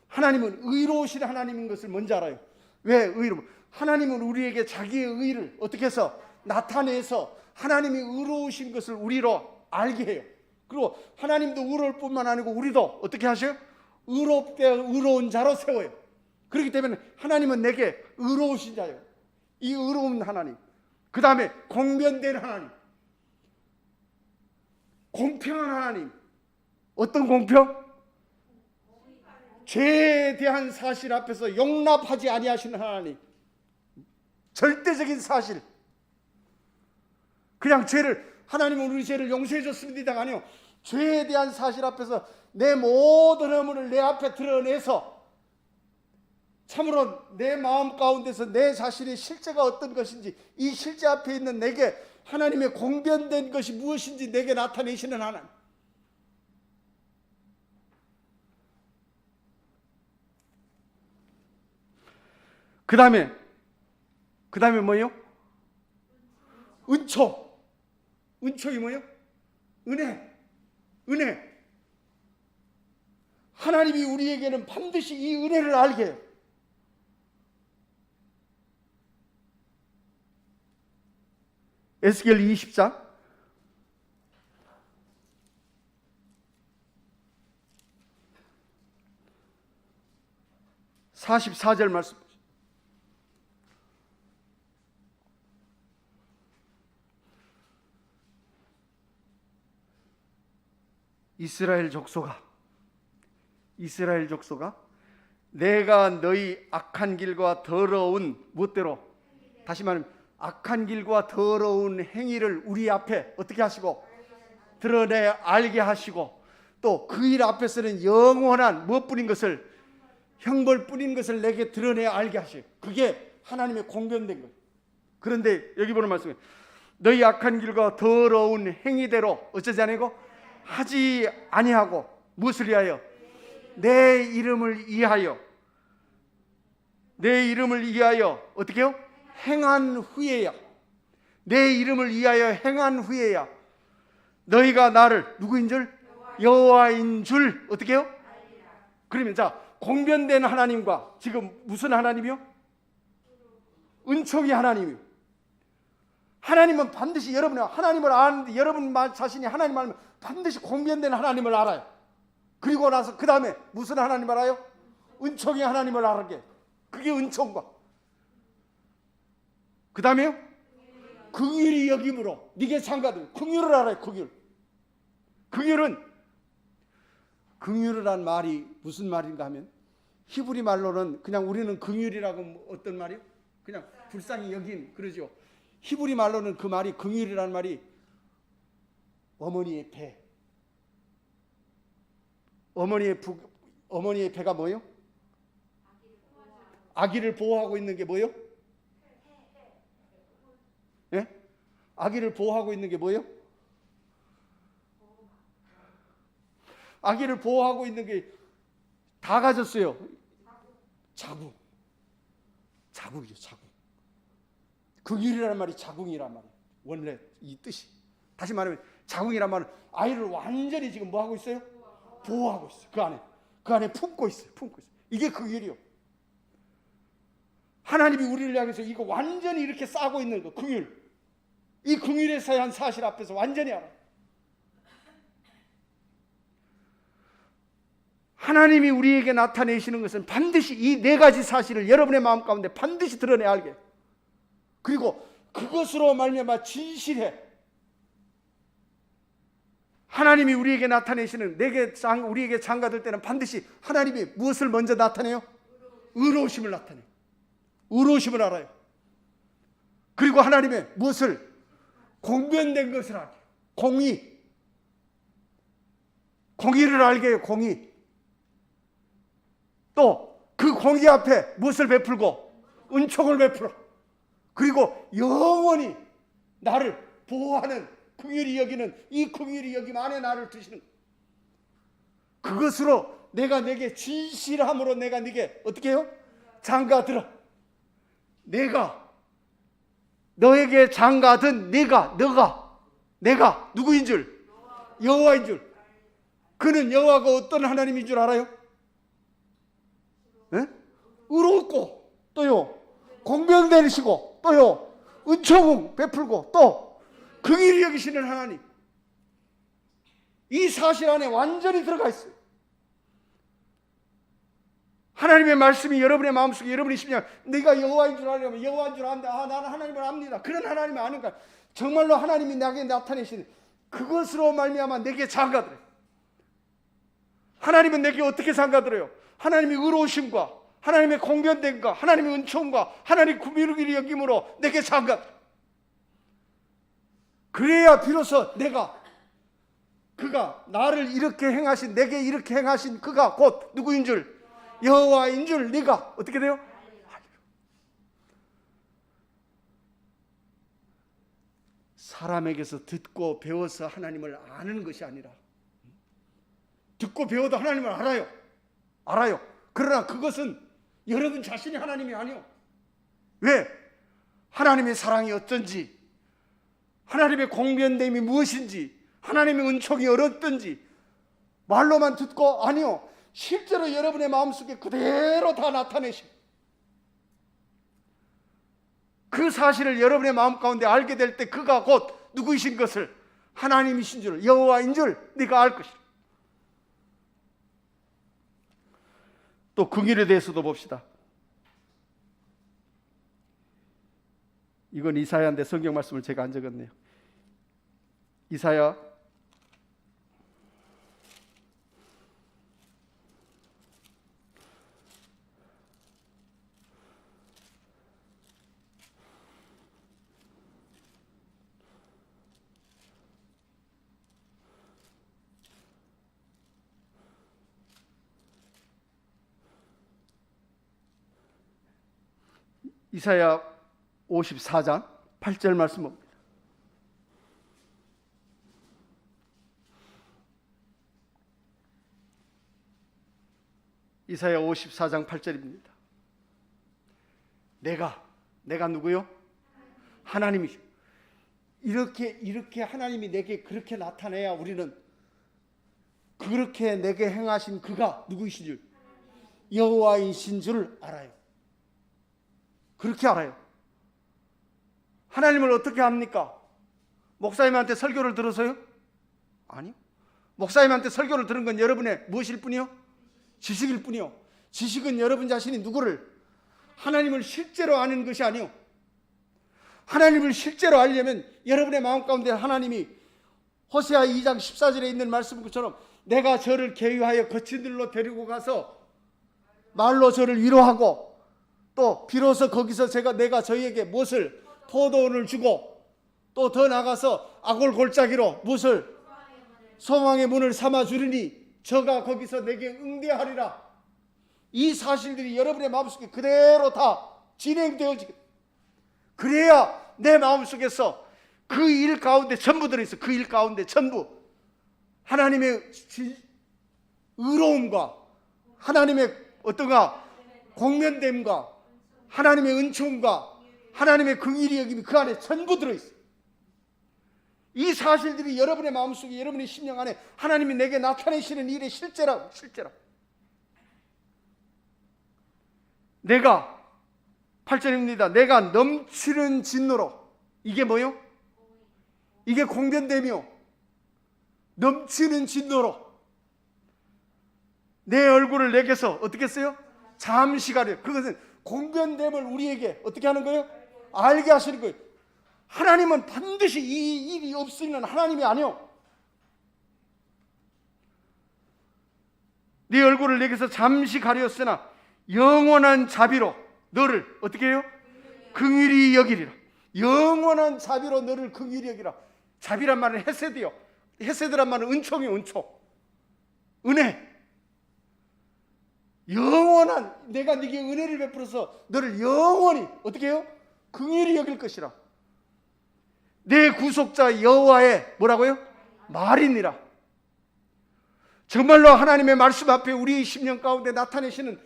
하나님은 의로우신 하나님인 것을 먼저 알아요. 왜 의로움? 하나님은 우리에게 자기의 의를 어떻게 해서 나타내서 하나님이 의로우신 것을 우리로 알게 해요. 그리고 하나님도 의로울 뿐만 아니고 우리도 어떻게 하셔요? 의로운 자로 세워요. 그렇기 때문에 하나님은 내게 의로우신 자예요. 이 의로운 하나님. 그 다음에 공변된 하나님. 공평한 하나님. 어떤 공평? 죄에 대한 사실 앞에서 용납하지 아니하시는 하나님. 절대적인 사실. 그냥 하나님은 우리 죄를 용서해 줬습니다가 아니요. 죄에 대한 사실 앞에서 내 모든 허물을 내 앞에 드러내서 참으로 내 마음 가운데서 내 자신의 실제가 어떤 것인지, 이 실제 앞에 있는 내게 하나님의 공변된 것이 무엇인지 내게 나타내시는 하나님. 그 다음에 뭐예요? 은총. 은총이 뭐예요? 은혜. 하나님이 우리에게는 반드시 이 은혜를 알게 해요. 에스겔 20장 44절 말씀. 이스라엘 족속아, 내가 너희 악한 길과 더러운 무엇대로, 다시 말하면 악한 길과 더러운 행위를 우리 앞에 어떻게 하시고 드러내 알게 하시고, 또 그 일 앞에서는 영원한 무엇뿐인 것을, 형벌뿐인 것을 내게 드러내 알게 하시고, 그게 하나님의 공변된 것. 그런데 여기 보는 말씀에 너희 악한 길과 더러운 행위대로 어쩌지 아니고 하지 아니하고 무엇을 위하여? 내 이름을 위하여 어떻게 해요? 행한 후에야, 내 이름을 위하여 행한 후에야 너희가 나를 누구인 줄? 여호와인 줄 어떻게 해요? 그러면 자, 공변된 하나님과 지금 무슨 하나님이요? 은총의 하나님이요. 하나님은 반드시 여러분이 하나님을 아는데, 여러분 자신이 하나님을 알면 반드시 공변된 하나님을 알아요. 그리고 나서 그 다음에 무슨 하나님을 알아요? 은총의 하나님을 알게. 그게 은총과, 그 다음에요? 긍휼히 여김으로 네게 상가들. 긍휼을 알아요. 긍휼이란 말이 무슨 말인가 하면, 히브리 말로는 그냥 우리는 긍휼이라고 어떤 말이요? 그냥 불쌍히 여김 그러죠. 히브리 말로는 그 말이, 긍휼이라는 말이 어머니의 배. 어머니의 배가 뭐예요? 아기를 보호하고 있는 게 뭐예요? 예? 아기를 보호하고 있는 게 뭐예요? 아기를 보호하고 있는 게 다 가졌어요. 자궁이죠, 자궁. 긍휼이라는 말이 자궁이란 말이에요. 원래 이 뜻이. 다시 말하면 자궁이란 말은 아이를 완전히 지금 뭐 하고 있어요? 보호하고 있어요. 그 안에 품고 있어요. 이게 긍휼이요. 하나님이 우리를 향해서 이거 완전히 이렇게 싸고 있는 거, 긍휼. 이 긍휼에 대한 사실 앞에서 완전히 알아요. 하나님이 우리에게 나타내시는 것은 반드시 이 네 가지 사실을 여러분의 마음 가운데 반드시 드러내야 알게. 그리고 그것으로 말미암아 진실해. 하나님이 우리에게 나타내시는, 우리에게 장가들 때는 반드시 하나님이 무엇을 먼저 나타내요? 의로우심을 나타내요. 의로우심을 알아요. 그리고 하나님의 무엇을? 공변된 것을 알아요. 공의를 알게 해요. 공의. 또 그 공의 앞에 무엇을 베풀고? 은총을 베풀어. 그리고 영원히 나를 보호하는 긍휼히 여기는 이 긍휼히 여김 안에 나를 두시는, 그것으로 내게 진실함으로 내가 네게 어떻게 해요? 장가들어. 내가 너에게 장가든 내가 누구인 줄? 여호와인 줄. 그는 여호와가 어떤 하나님인 줄 알아요? 네? 의롭고 또요 공병되시고 또요 은총 베풀고 또 긍휼히 여기시는 하나님. 이 사실 안에 완전히 들어가 있어요. 하나님의 말씀이 여러분의 마음속에, 여러분의 심령, 네가 여호와인 줄 알려면 여호와인 줄 안다. 나는 하나님을 압니다. 그런 하나님을 아는가? 정말로 하나님이 나에게 나타내시는 그것으로 말미암아 내게 장가들어요. 하나님은 내게 어떻게 장가들어요? 하나님의 의로우심과 하나님의 공변됨과 하나님의 은총과 하나님의 긍휼히 여김으로 내게 장가들어요. 그래야 비로소 내가 그가 나를 이렇게 행하신, 내게 이렇게 행하신 그가 곧 누구인 줄, 여호와인 줄 네가 어떻게 돼요? 사람에게서 듣고 배워서 하나님을 아는 것이 아니라, 듣고 배워도 하나님을 알아요. 그러나 그것은 여러분 자신이 하나님이 아니요. 왜? 하나님의 사랑이 어떤지, 하나님의 공변됨이 무엇인지, 하나님의 은총이 어떻든지 말로만 듣고, 아니요, 실제로 여러분의 마음속에 그대로 다 나타내시고, 그 사실을 여러분의 마음 가운데 알게 될 때 그가 곧 누구이신 것을, 하나님이신 줄, 여호와인 줄 네가 알 것이다. 또 긍휼에 대해서도 봅시다. 이건 이사야인데 성경 말씀을 제가 안 적었네요. 이사야 54장 8절 말씀 봅니다. 이사야 54장 8절입니다. 내가 누구요? 하나님이죠. 이렇게 하나님이 내게 그렇게 나타내야 우리는 그렇게 내게 행하신 그가 누구이신 줄, 여호와이신 줄 알아요. 그렇게 알아요. 하나님을 어떻게 합니까? 목사님한테 설교를 들어서요? 아니요. 목사님한테 설교를 들은 건 여러분의 무엇일 뿐이요? 지식일 뿐이요. 지식은 여러분 자신이 누구를, 하나님을 실제로 아는 것이 아니요. 하나님을 실제로 알려면 여러분의 마음 가운데 하나님이 호세아 2장 14절에 있는 말씀처럼 내가 저를 계유하여 거친 들로 데리고 가서 말로 저를 위로하고, 또 비로소 거기서 내가 저희에게 무엇을, 포도원을 주고, 또 더 나가서 아골 골짜기로 무엇을, 소망의 문을 삼아 주리니 저가 거기서 내게 응대하리라. 이 사실들이 여러분의 마음속에 그대로 다 진행되어지게, 그래야 내 마음속에서 그 일 가운데 전부 들어있어. 그 일 가운데 전부 하나님의 의로움과 하나님의 어떤가 공면됨과 하나님의 은총과 하나님의 긍휼이 여김이 그 안에 전부 들어있어요. 이 사실들이 여러분의 마음속에, 여러분의 심령 안에 하나님이 내게 나타내시는 일의 실제라고. 내가 8절입니다. 내가 넘치는 진노로, 이게 뭐요? 이게 공변됨이요. 넘치는 진노로 내 얼굴을 내게서 어떻게 했어요? 잠시 가려. 그것은 공변됨을 우리에게 어떻게 하는 거예요? 알게 하시는 거예요. 하나님은 반드시 이 일이 없으면 하나님이 아니요. 네 얼굴을 내게서 잠시 가렸으나 영원한 자비로 너를 어떻게 해요? 긍휼히 여기리라. 영원한 자비로 너를 긍휼히 여기라. 자비란 말은 헤세드요. 헤세드란 말은 은총이요. 은총, 은혜. 영원한, 내가 네게 은혜를 베풀어서 너를 영원히 어떻게 해요? 긍휼히 여길 것이라. 내 구속자 여호와의 뭐라고요? 말이니라. 정말로 하나님의 말씀 앞에 우리 심령 가운데 나타내시는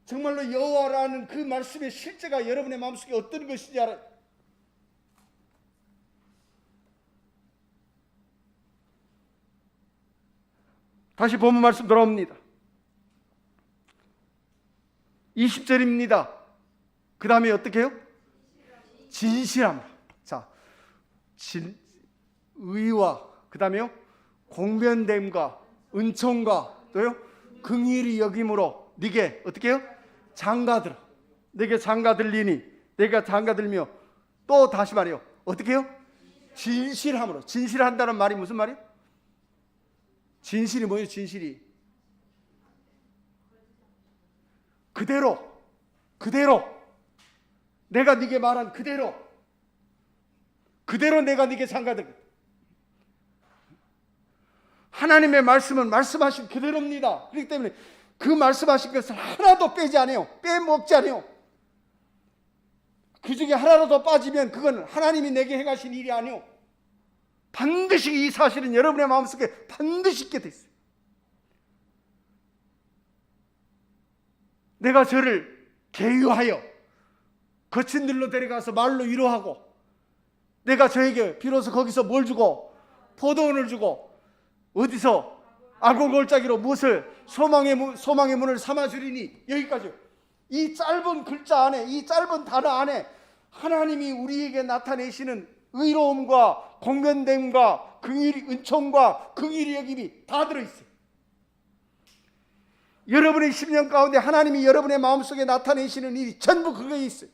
정말로 여호와라는 그 말씀의 실제가 여러분의 마음속에 어떤 것인지 알아요. 다시 본문 말씀 돌아옵니다. 20절입니다. 그 다음에 어떻게 해요? 진실함. 자, 의와 그 다음에요 공변됨과 은총과 또요 긍휼히 여김으로 네게 어떻게 해요? 장가들어. 네게 장가들리니, 내가 장가들며, 또 다시 말해요. 어떻게 해요? 진실함으로. 진실한다는 말이 무슨 말이에요? 진실이 뭐예요? 진실이 그대로 내가 네게 말한 그대로 내가 네게 장가들. 하나님의 말씀은 말씀하신 그대로입니다. 그렇기 때문에 그 말씀하신 것을 하나도 빼지 않아요. 빼먹지 않아요. 그 중에 하나라도 빠지면 그건 하나님이 내게 행하신 일이 아니요, 반드시 이 사실은 여러분의 마음속에 반드시 있게 돼 있어요. 내가 저를 계유하여 거친 들로 데려가서 말로 위로하고, 내가 저에게 비로소 거기서 뭘 주고, 포도원을 주고, 어디서 아골골짜기로 무엇을 소망의 문을 삼아주리니, 여기까지. 이 짧은 글자 안에, 이 짧은 단어 안에 하나님이 우리에게 나타내시는 의로움과 공변됨과 긍휼이, 은총과 긍휼이 여김이 다 들어있어요. 여러분의 심령 가운데 하나님이 여러분의 마음속에 나타내시는 일이 전부 그거에 있어요.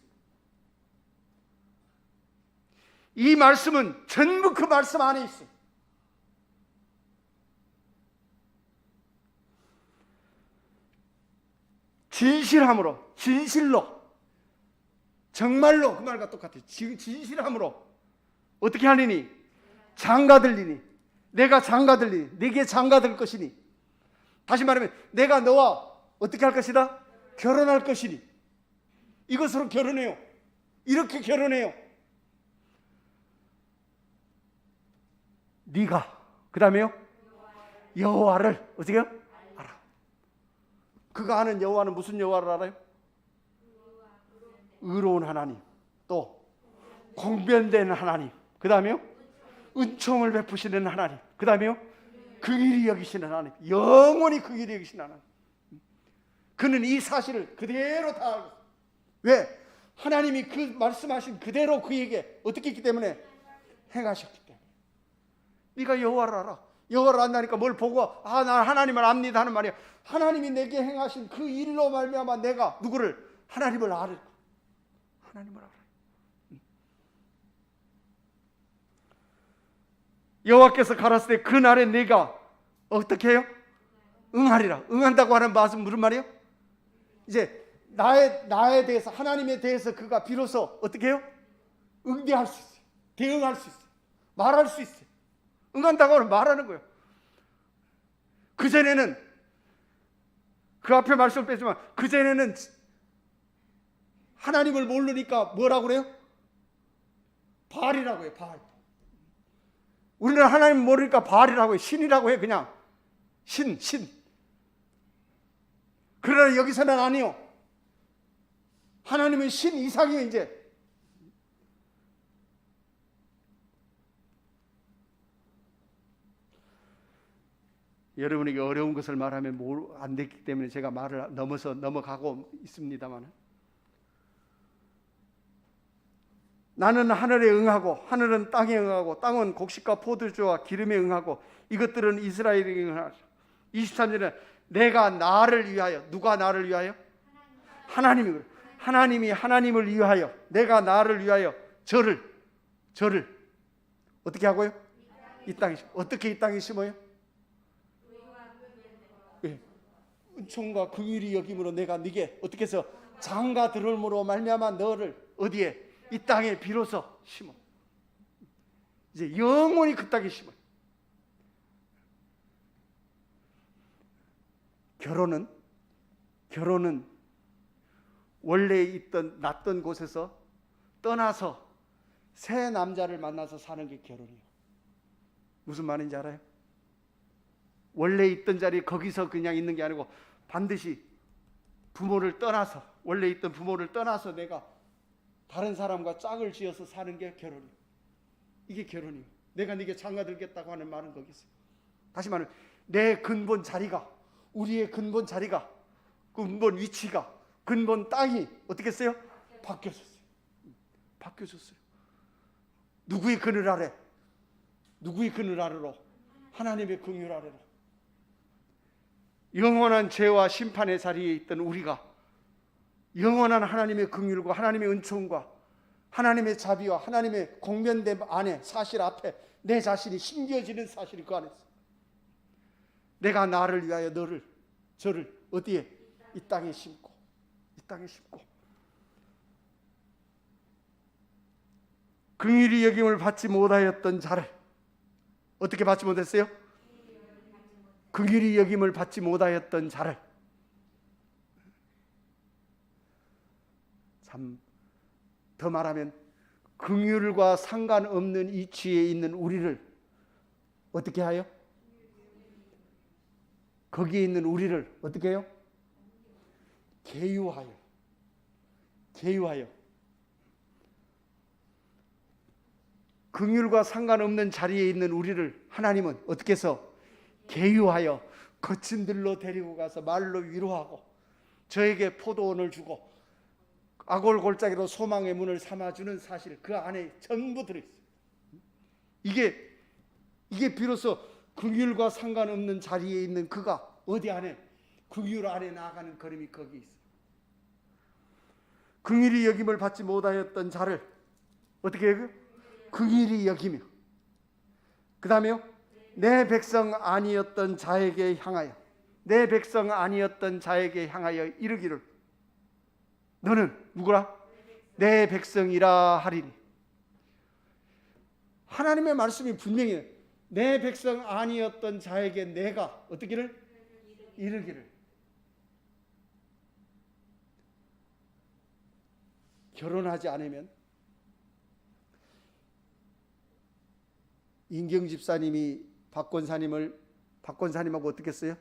이 말씀은 전부 그 말씀 안에 있어요. 진실함으로, 진실로, 정말로, 그 말과 똑같아요. 진실함으로 어떻게 하느니? 장가들리니. 내가 장가들리니, 내게 장가들 것이니. 다시 말하면 내가 너와 어떻게 할 것이다? 결혼할 것이니. 이것으로 결혼해요. 이렇게 결혼해요. 네가, 그 다음에요, 여호와를 어떻게 해요? 알아. 그가 아는 여호와는 무슨 여호와를 알아요? 의로운 하나님, 또 공변된 하나님, 그 다음에요, 은총을 베푸시는 하나님, 그 다음에요, 긍휼히 여기시는 하나님, 영원히 긍휼히 여기시는 하나님. 그는 이 사실을 그대로 다 알고, 왜? 하나님이 그 말씀하신 그대로 그에게 어떻게 했기 때문에? 행하셨기 때문에. 네가 여호와를 알아. 여호와를 안다니까 뭘 보고 나 하나님을 압니다 하는 말이야. 하나님이 내게 행하신 그 일로 말미암아 내가 누구를? 하나님을 알을. 하나님을 알아. 여호와께서 가라사대 그날에 내가 어떻게 해요? 응하리라. 응한다고 하는 말은 무슨 말이에요? 이제 나에 대해서, 하나님에 대해서 그가 비로소 어떻게 해요? 응대할 수 있어요. 대응할 수 있어요. 말할 수 있어요. 응한다고 하면 말하는 거예요. 그전에는, 그 앞에 말씀을 빼지만 그전에는 하나님을 모르니까 뭐라고 그래요? 바알이라고 해요. 바알. 우리는 하나님 모르니까 바알이라고 해요. 신이라고 해요. 그냥 신. 그러나 여기서는 아니요. 하나님은 신 이상이에요. 이제 여러분에게 어려운 것을 말하면 안 됐기 때문에 제가 말을 넘어가고 있습니다만, 나는 하늘에 응하고 하늘은 땅에 응하고 땅은 곡식과 포도주와 기름에 응하고 이것들은 이스라엘에게 응하라. 23절에 내가 나를 위하여, 누가 나를 위하여? 하나님이 그래. 하나님이 하나님을 위하여, 내가 나를 위하여 저를 어떻게 하고요? 이 땅에 어떻게 이 땅에 심어요? 은총과 긍휼이 여김으로 내가 네게 어떻게 해서 장가 들음으로 말미암아 너를 어디에? 이 땅에 비로소 심어. 이제 영원히 그 땅에 심어. 결혼은 원래 났던 곳에서 떠나서 새 남자를 만나서 사는 게 결혼이에요. 무슨 말인지 알아요? 원래 있던 자리에 거기서 그냥 있는 게 아니고 반드시 부모를 떠나서, 원래 있던 부모를 떠나서 내가 다른 사람과 짝을 지어서 사는 게 결혼이에요. 이게 결혼이에요. 내가 네게 장가들겠다고 하는 말은 거기 있어요. 다시 말하면 내 근본 자리가, 우리의 근본 자리가, 근본 위치가, 근본 땅이 어떻게 했어요? 바뀌어졌어요. 누구의 그늘 아래? 누구의 그늘 아래로? 하나님의 긍휼 아래로. 영원한 죄와 심판의 자리에 있던 우리가 영원한 하나님의 긍휼과 하나님의 은총과 하나님의 자비와 하나님의 공변됨 안에, 사실 앞에 내 자신이 심겨지는 사실이 그 안에 있어요. 내가 나를 위하여 저를 어디에? 이 땅에 심고, 긍휼히 여김을 받지 못하였던 자를 어떻게 받지 못했어요? 긍휼히 여김을 받지 못하였던 자를, 참 더 말하면 긍휼과 상관없는 이치에 있는 우리를 어떻게 하여? 거기에 있는 우리를 어떻게 해요? 계유하여. 긍휼과 상관없는 자리에 있는 우리를 하나님은 어떻게 해서? 계유하여 거친 들로 데리고 가서 말로 위로하고 저에게 포도원을 주고 아골골짜기로 소망의 문을 삼아주는 사실, 그 안에 전부 들어있어요. 이게 비로소 긍휼과 상관없는 자리에 있는 그가 어디 안에? 긍휼 안에 나아가는 걸음이 거기 있어요. 긍휼히 여김을 받지 못하였던 자를 어떻게 해요? 긍휼히 여기며, 그 다음에요, 내 백성 아니었던 자에게 향하여, 내 백성 아니었던 자에게 향하여 이르기를 너는 누구라? 내 백성이라 하리니. 하나님의 말씀이 분명해요. 내 백성 아니었던 자에게 내가 어떻게를? 이르기를. 결혼하지 않으면, 인경 집사님이 박권사님하고 어떻게 했어요?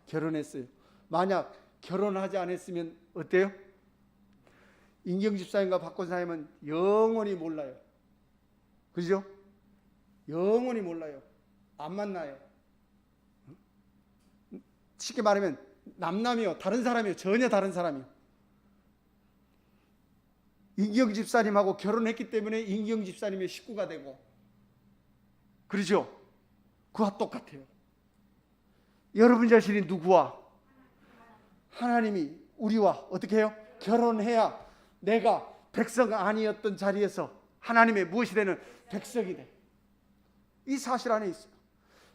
결혼했어요. 만약 결혼하지 않았으면 어때요? 인경 집사님과 박권사님은 영원히 몰라요. 그죠? 영원히 몰라요. 안 만나요. 쉽게 말하면 남남이요, 다른 사람이요, 전혀 다른 사람이요. 인경 집사님하고 결혼했기 때문에 인경 집사님의 식구가 되고, 그러죠? 그와 똑같아요. 여러분 자신이 누구와? 하나님이 우리와 어떻게 해요? 결혼해야 내가 백성 아니었던 자리에서 하나님의 무엇이 되는? 백성이 돼. 이 사실 안에 있어요.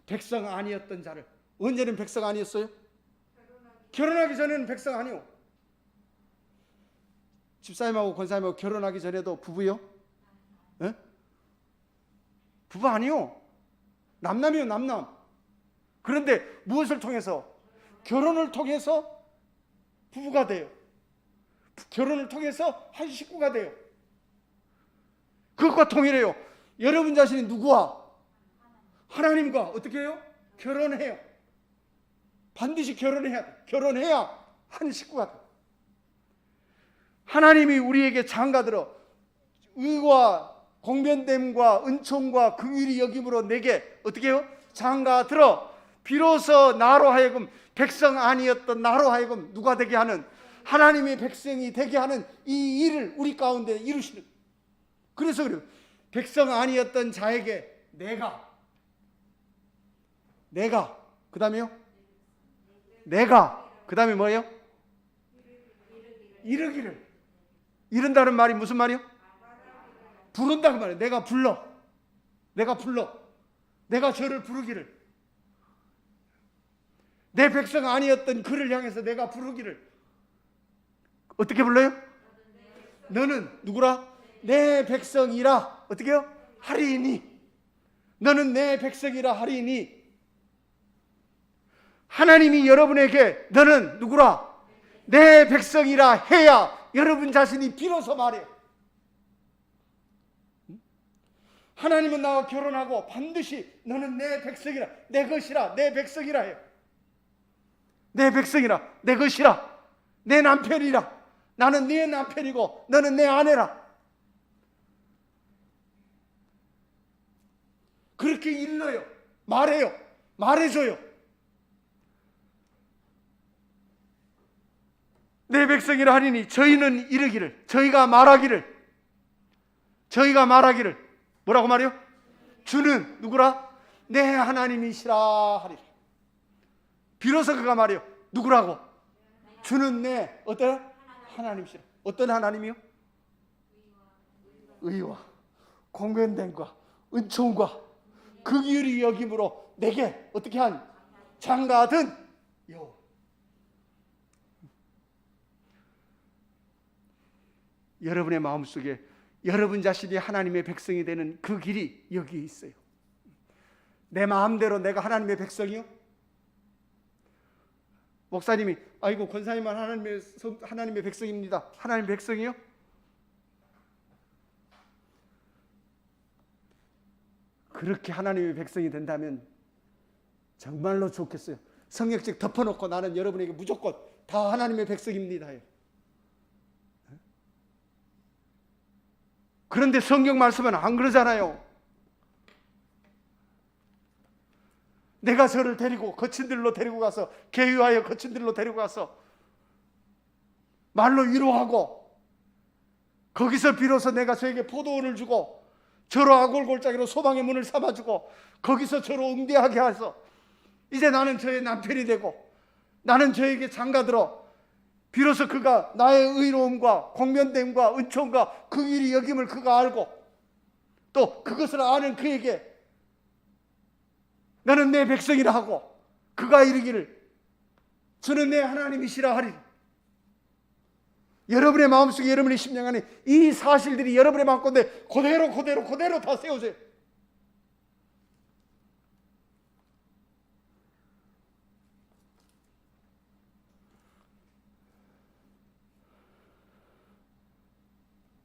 백성 아니었던 자를. 언제는 백성 아니었어요? 결혼하기 전에는 백성 아니오. 집사님하고 권사님하고 결혼하기 전에도 부부요? 에? 부부 아니요. 남남이요, 남남. 그런데 무엇을 통해서? 결혼을 통해서 부부가 돼요. 결혼을 통해서 한 식구가 돼요. 그것과 동일해요. 여러분 자신이 누구와? 하나님과 어떻게 해요? 결혼해요. 반드시 결혼해야 돼. 결혼해야 한 식구가 돼. 하나님이 우리에게 장가들어 의와 공변됨과 은총과 긍휼히 여김으로 내게 어떻게 해요? 장가들어 비로소 나로 하여금 백성 아니었던 나로 하여금 누가 되게 하는, 하나님의 백성이 되게 하는 이 일을 우리 가운데 이루시는. 그래서 그래요. 백성 아니었던 자에게 내가 그 다음에요? 그 다음에 뭐예요? 이르기를. 이른다는 말이 무슨 말이요? 부른다는 말이에요. 내가 불러. 내가 저를 부르기를. 내 백성 아니었던 그를 향해서 내가 부르기를. 어떻게 불러요? 너는 누구라? 내 백성이라 어떻게 해요? 하리니. 너는 내 백성이라 하리니. 하나님이 여러분에게 너는 누구라? 내 백성이라 해야 여러분 자신이 비로소 말해요. 하나님은 나와 결혼하고 반드시 너는 내 백성이라, 내 것이라, 내 백성이라 해요. 내 백성이라, 내 것이라, 내 남편이라. 나는 네 남편이고 너는 내 아내라. 그렇게 일러요. 말해요. 말해줘요. 내 백성이라 하리니 저희는 이르기를, 저희가 말하기를 뭐라고 말해요? 주는 누구라? 내 하나님이시라 하리라. 비로소 그가 말해요. 누구라고? 주는 내 어떤 하나님이시라. 어떤 하나님이요? 의와 공변됨과 은총과 긍휼히 여김으로 내게 어떻게 한 장가든 여호와. 여러분의 마음속에 여러분 자신이 하나님의 백성이 되는 그 길이 여기 있어요. 내 마음대로 내가 하나님의 백성이요? 목사님이 아이고 권사님은 하나님의 백성입니다. 하나님의 백성이요? 그렇게 하나님의 백성이 된다면 정말로 좋겠어요. 성역책 덮어놓고 나는 여러분에게 무조건 다 하나님의 백성입니다요. 그런데 성경 말씀은 안 그러잖아요. 내가 저를 데리고 거친 들로 데리고 가서 계유하여 거친 들로 데리고 가서 말로 위로하고 거기서 비로소 내가 저에게 포도원을 주고 저로 아골골짜기로 소망의 문을 삼아주고 거기서 저로 응대하게 해서 이제 나는 저의 남편이 되고 나는 저에게 장가들어 비로소 그가 나의 의로움과 공면됨과 은총과 그 일이 여김을 그가 알고 또 그것을 아는 그에게 나는 내 백성이라 하고 그가 이르기를 저는 내 하나님이시라 하리. 여러분의 마음속에 여러분의 심령 안에 이 사실들이 여러분의 마음 가운데 그대로 다 세워져요.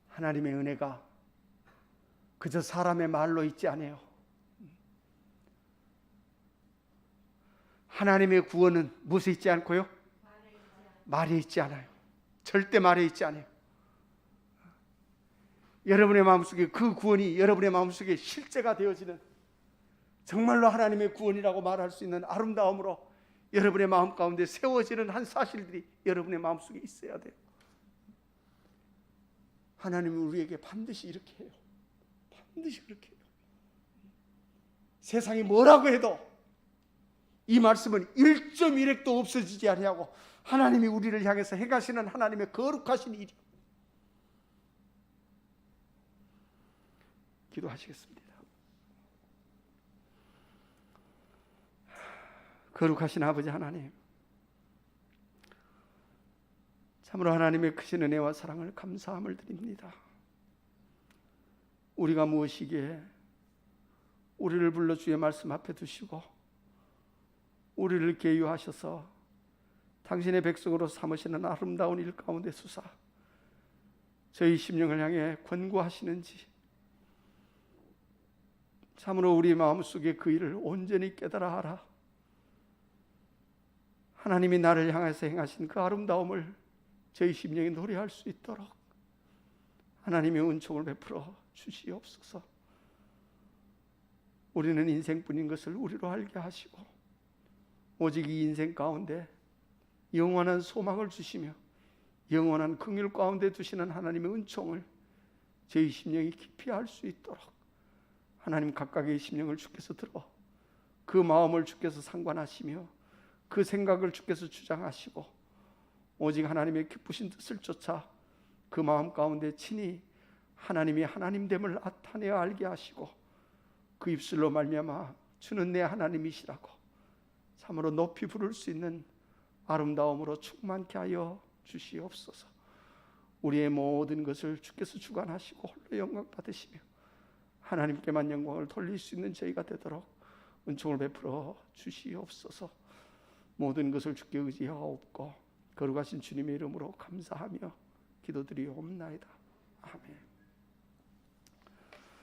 하나님의 은혜가 그저 사람의 말로 있지 않아요. 하나님의 구원은 무엇에 있지 않고요? 말에 있지 않아요. 절대 말에 있지 않아요. 여러분의 마음속에 그 구원이 여러분의 마음속에 실제가 되어지는 정말로 하나님의 구원이라고 말할 수 있는 아름다움으로 여러분의 마음 가운데 세워지는 한 사실들이 여러분의 마음속에 있어야 돼요. 하나님은 우리에게 반드시 이렇게 해요. 반드시 그렇게 해요. 세상이 뭐라고 해도 이 말씀은 1.1핵도 없어지지 아니하고 하나님이 우리를 향해서 행하시는 하나님의 거룩하신 일이. 기도하시겠습니다. 거룩하신 아버지 하나님, 참으로 하나님의 크신 은혜와 사랑을 감사함을 드립니다. 우리가 무엇이기에 우리를 불러 주의 말씀 앞에 두시고 우리를 계유하셔서 당신의 백성으로 삼으시는 아름다운 일 가운데 수사 저희 심령을 향해 권고하시는지 참으로 우리 마음속에 그 일을 온전히 깨달아 알아 하나님이 나를 향해서 행하신 그 아름다움을 저희 심령이 노래할 수 있도록 하나님의 은총을 베풀어 주시옵소서. 우리는 인생뿐인 것을 우리로 알게 하시고 오직 이 인생 가운데 영원한 소망을 주시며 영원한 긍휼 가운데 두시는 하나님의 은총을 저희 심령이 깊이 알 수 있도록 하나님 각각의 심령을 주께서 들어 그 마음을 주께서 상관하시며 그 생각을 주께서 주장하시고 오직 하나님의 기쁘신 뜻을 쫓아 그 마음 가운데 친히 하나님이 하나님됨을 나타내어 알게 하시고 그 입술로 말미암아 주는 내 하나님이시라고 참으로 높이 부를 수 있는 아름다움으로 충만케 하여 주시옵소서. 우리의 모든 것을 주께서 주관하시고 홀로 영광 받으시며 하나님께만 영광을 돌릴 수 있는 저희가 되도록 은총을 베풀어 주시옵소서. 모든 것을 주께 의지하옵고 거룩하신 주님의 이름으로 감사하며 기도드리옵나이다. 아멘.